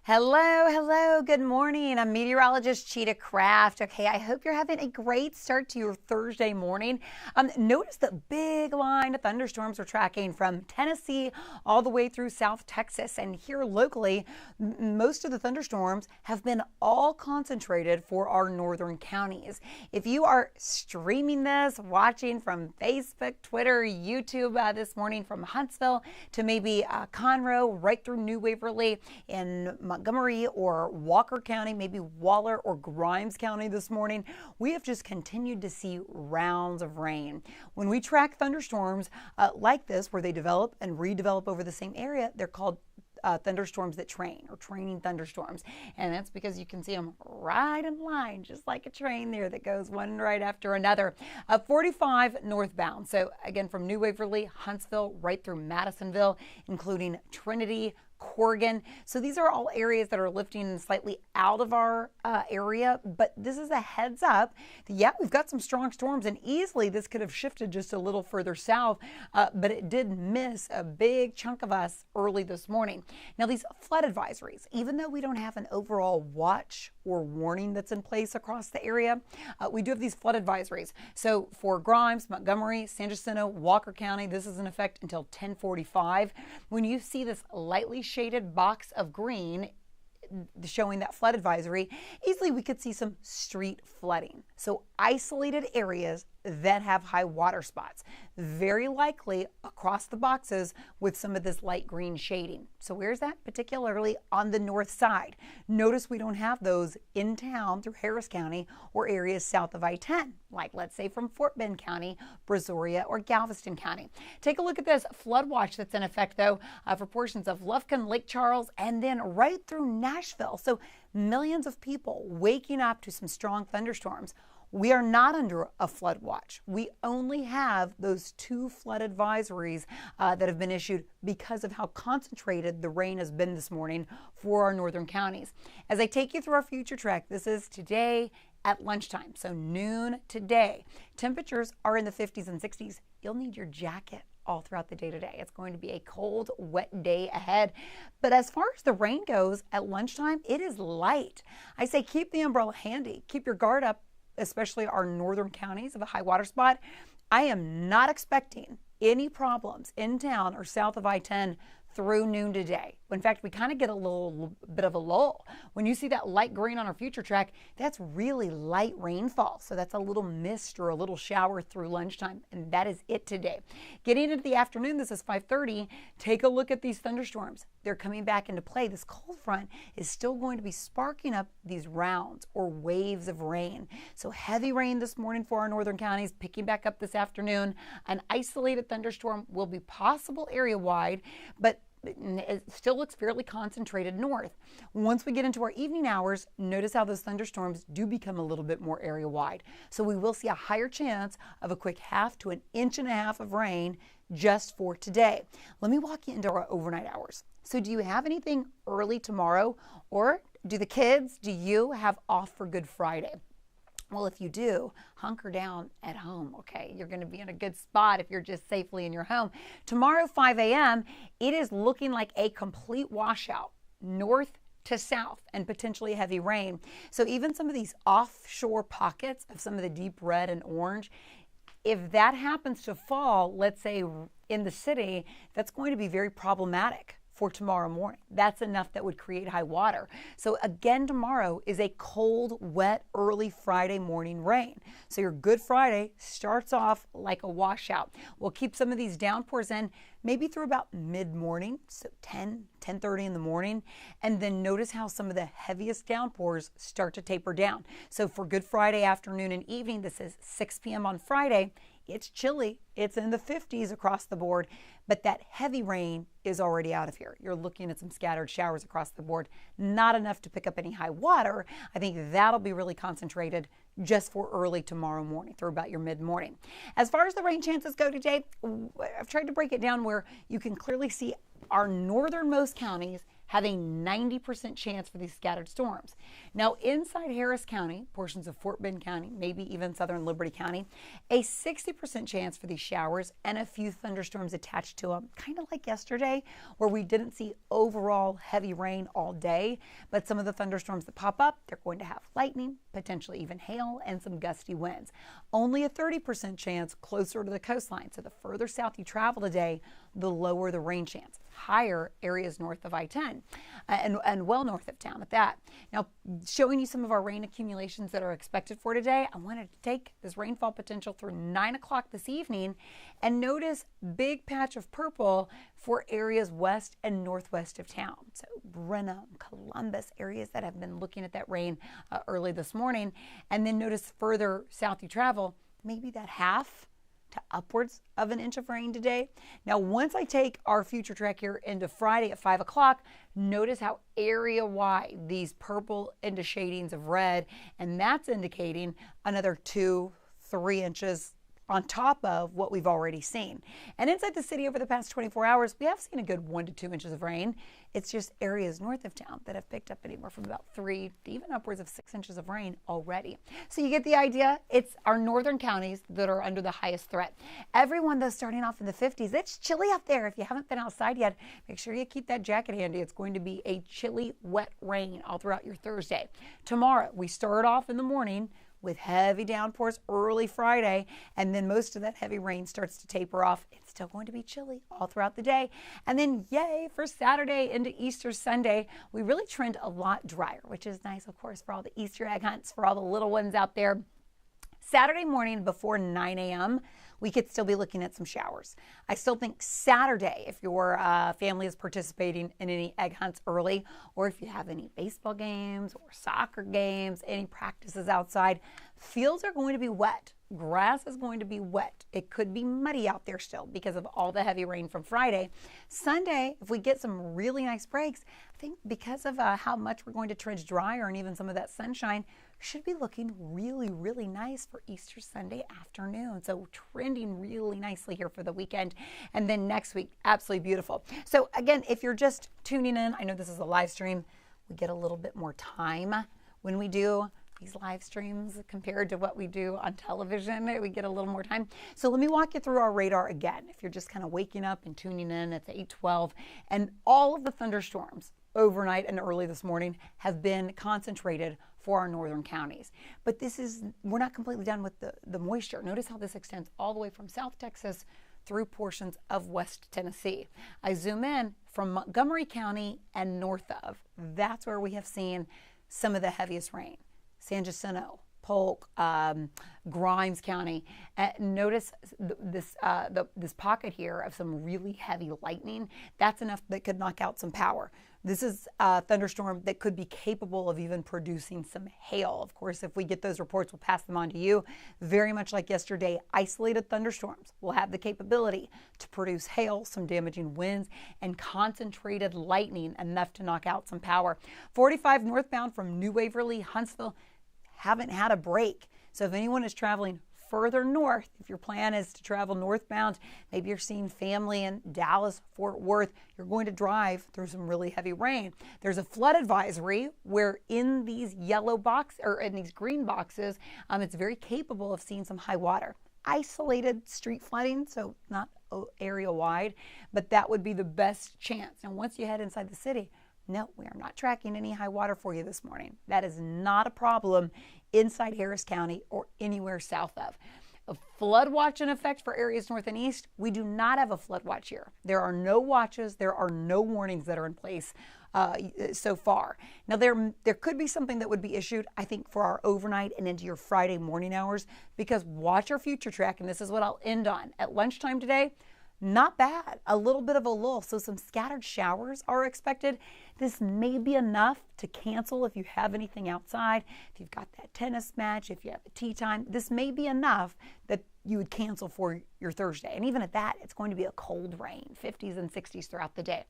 Hello, good morning. I'm Meteorologist Chita Craft. Okay, I hope you're having a great start to your Thursday morning. Notice the big line of thunderstorms we're tracking from Tennessee all the way through South Texas. And here locally, most of the thunderstorms have been all concentrated for our northern counties. If you are streaming this, watching from Facebook, Twitter, YouTube this morning from Huntsville to maybe Conroe, right through New Waverly in Montgomery or Walker County, maybe Waller or Grimes County this morning, we have just continued to see rounds of rain. When we track thunderstorms like this, where they develop and redevelop over the same area, they're called thunderstorms that train, or training thunderstorms. And that's because you can see them right in line, just like a train there that goes one right after another. 45 northbound. So again, from New Waverly, Huntsville, right through Madisonville, including Trinity, Corrigan. So these are all areas that are lifting slightly out of our area, but this is a heads up. Yeah, we've got some strong storms, and easily this could have shifted just a little further south, but it did miss a big chunk of us early this morning. Now, these flood advisories, even though we don't have an overall watch or warning that's in place across the area, we do have these flood advisories. So for Grimes, Montgomery, San Jacinto, Walker County, this is in effect until 10:45. When you see this lightly shaded box of green showing that flood advisory, easily we could see some street flooding. So isolated areas that have high water spots, very likely across the boxes with some of this light green shading. So where's that? Particularly on the north side. Notice we don't have those in town through Harris County or areas south of I-10, like let's say from Fort Bend County, Brazoria, or Galveston County. Take a look at this flood watch that's in effect though for portions of Lufkin, Lake Charles, and then right through Nashville. So millions of people waking up to some strong thunderstorms. We are not under a flood watch. We only have those two flood advisories that have been issued because of how concentrated the rain has been this morning for our northern counties. As I take you through our future track, this is today at lunchtime, so noon today. Temperatures are in the 50s and 60s. You'll need your jacket all throughout the day today. It's going to be a cold, wet day ahead. But as far as the rain goes at lunchtime, it is light. I say keep the umbrella handy. Keep your guard up, especially our northern counties of a high water spot. I am not expecting any problems in town or south of I-10 through noon today. In fact, we kind of get a little bit of a lull. When you see that light green on our future track, that's really light rainfall. So that's a little mist or a little shower through lunchtime, and that is it today. Getting into the afternoon, this is 5:30. Take a look at these thunderstorms. They're coming back into play. This cold front is still going to be sparking up these rounds or waves of rain. So heavy rain this morning for our northern counties, picking back up this afternoon. An isolated thunderstorm will be possible area-wide, but it still looks fairly concentrated north. Once we get into our evening hours, notice how those thunderstorms do become a little bit more area wide. So we will see a higher chance of a quick 1/2 to 1.5 inches of rain just for today. Let me walk you into our overnight hours. So do you have anything early tomorrow, or do you have off for Good Friday? Well, if you do, hunker down at home, okay? You're going to be in a good spot if you're just safely in your home. Tomorrow, 5 a.m., it is looking like a complete washout, north to south, and potentially heavy rain. So even some of these offshore pockets of some of the deep red and orange, if that happens to fall, let's say in the city, that's going to be very problematic for tomorrow morning. That's enough that would create high water. So again, tomorrow is a cold, wet, early Friday morning rain. So your Good Friday starts off like a washout. We'll keep some of these downpours in maybe through about mid-morning, so 10:30 in the morning. And then notice how some of the heaviest downpours start to taper down. So for Good Friday afternoon and evening, this is 6 p.m. on Friday. It's chilly. It's in the 50s across the board, but that heavy rain is already out of here. You're looking at some scattered showers across the board, not enough to pick up any high water. I think that'll be really concentrated just for early tomorrow morning through about your mid-morning. As far as the rain chances go today, I've tried to break it down where you can clearly see our northernmost counties have a 90% chance for these scattered storms. Now, inside Harris County, portions of Fort Bend County, maybe even southern Liberty County, a 60% chance for these showers and a few thunderstorms attached to them, kind of like yesterday, where we didn't see overall heavy rain all day, but some of the thunderstorms that pop up, they're going to have lightning, potentially even hail, and some gusty winds. Only a 30% chance closer to the coastline. So the further south you travel today, the lower the rain chance. Higher areas north of I-10 and well north of town at that. Now, showing you some of our rain accumulations that are expected for today, I wanted to take this rainfall potential through 9 o'clock this evening and notice big patch of purple for areas west and northwest of town. So Brenham, Columbus, areas that have been looking at that rain early this morning. And then notice further south you travel, maybe that half to upwards of an inch of rain today. Now, once I take our future track here into Friday at 5 o'clock, notice how area-wide these purple into shadings of red, and that's indicating another 2-3 inches on top of what we've already seen. And inside the city over the past 24 hours, we have seen a good 1 to 2 inches of rain. It's just areas north of town that have picked up anywhere from about 3 to even upwards of 6 inches of rain already. So you get the idea. It's our northern counties that are under the highest threat. Everyone, though, starting off in the 50s. It's chilly out there. If you haven't been outside yet, make sure you keep that jacket handy. It's going to be a chilly, wet rain all throughout your Thursday. Tomorrow, we start off in the morning with heavy downpours early Friday, and then most of that heavy rain starts to taper off. It's still going to be chilly all throughout the day. And then yay, for Saturday into Easter Sunday, we really trend a lot drier, which is nice, of course, for all the Easter egg hunts, for all the little ones out there. Saturday morning before 9 a.m., we could still be looking at some showers. I still think Saturday, if your family is participating in any egg hunts early, or if you have any baseball games or soccer games, any practices outside, fields are going to be wet. Grass is going to be wet. It could be muddy out there still because of all the heavy rain from Friday. Sunday, if we get some really nice breaks, I think because of how much we're going to trend drier and even some of that sunshine, should be looking really, really nice for Easter Sunday afternoon. So trending really nicely here for the weekend. And then next week, absolutely beautiful. So again, if you're just tuning in, I know this is a live stream. We get a little bit more time when we do these live streams compared to what we do on television. We get a little more time. So let me walk you through our radar again. If you're just kind of waking up and tuning in, it's 8:12, and all of the thunderstorms overnight and early this morning have been concentrated for our northern counties. But we're not completely done with the moisture. Notice how this extends all the way from South Texas through portions of West Tennessee. I zoom in from Montgomery County and north of. That's where we have seen some of the heaviest rain. San Jacinto, Polk, Grimes County. Notice this pocket here of some really heavy lightning. That's enough that could knock out some power. This is a thunderstorm that could be capable of even producing some hail. Of course, if we get those reports, we'll pass them on to you. Very much like yesterday, isolated thunderstorms will have the capability to produce hail, some damaging winds, and concentrated lightning enough to knock out some power. 45 northbound from New Waverly, Huntsville, haven't had a break. So if anyone is traveling further north, if your plan is to travel northbound, maybe you're seeing family in Dallas, Fort Worth, you're going to drive through some really heavy rain. There's a flood advisory where in these yellow box or in these green boxes, it's very capable of seeing some high water. Isolated street flooding, so not area wide, but that would be the best chance. And once you head inside the city, no, we are not tracking any high water for you this morning. That is not a problem inside Harris County or anywhere south of. A flood watch in effect for areas north and east. We do not have a flood watch here. There are no watches. There are no warnings that are in place so far. Now, there could be something that would be issued, I think, for our overnight and into your Friday morning hours, because watch our future track, and this is what I'll end on. At lunchtime today, not bad. A little bit of a lull. So some scattered showers are expected. This may be enough to cancel if you have anything outside. If you've got that tennis match, if you have a tea time, this may be enough that you would cancel for your Thursday. And even at that, it's going to be a cold rain, 50s and 60s throughout the day.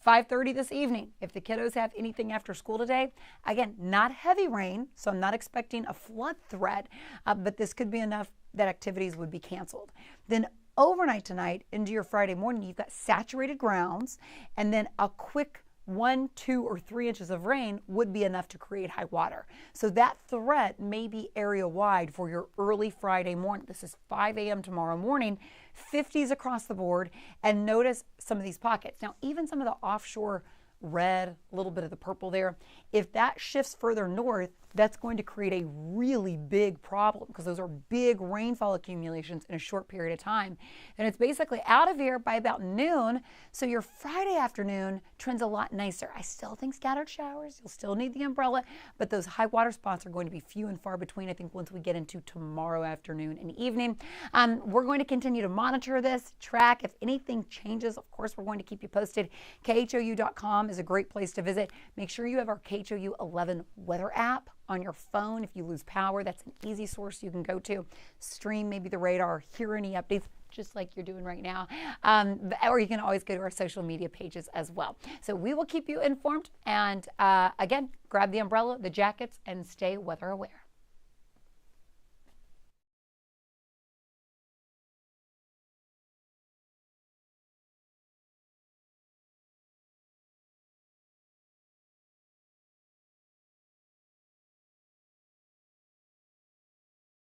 5:30 this evening, if the kiddos have anything after school today, again, not heavy rain, so I'm not expecting a flood threat, but this could be enough that activities would be canceled. Then overnight tonight into your Friday morning, you've got saturated grounds and then a quick 1, 2, or 3 inches of rain would be enough to create high water. So that threat may be area wide for your early Friday morning. This is 5 a.m. tomorrow morning, 50s across the board, and notice some of these pockets. Now, even some of the offshore red, a little bit of the purple there, if that shifts further north, that's going to create a really big problem because those are big rainfall accumulations in a short period of time. And it's basically out of here by about noon. So your Friday afternoon trends a lot nicer. I still think scattered showers, you'll still need the umbrella, but those high water spots are going to be few and far between, I think, once we get into tomorrow afternoon and evening. We're going to continue to monitor this, track. If anything changes, of course, we're going to keep you posted. KHOU.com is a great place to visit. Make sure you have our KHOU 11 weather app on your phone. If you lose power, that's an easy source you can go to. Stream maybe the radar, hear any updates, just like you're doing right now. Or you can always go to our social media pages as well. So we will keep you informed. And again, grab the umbrella, the jackets, and stay weather aware.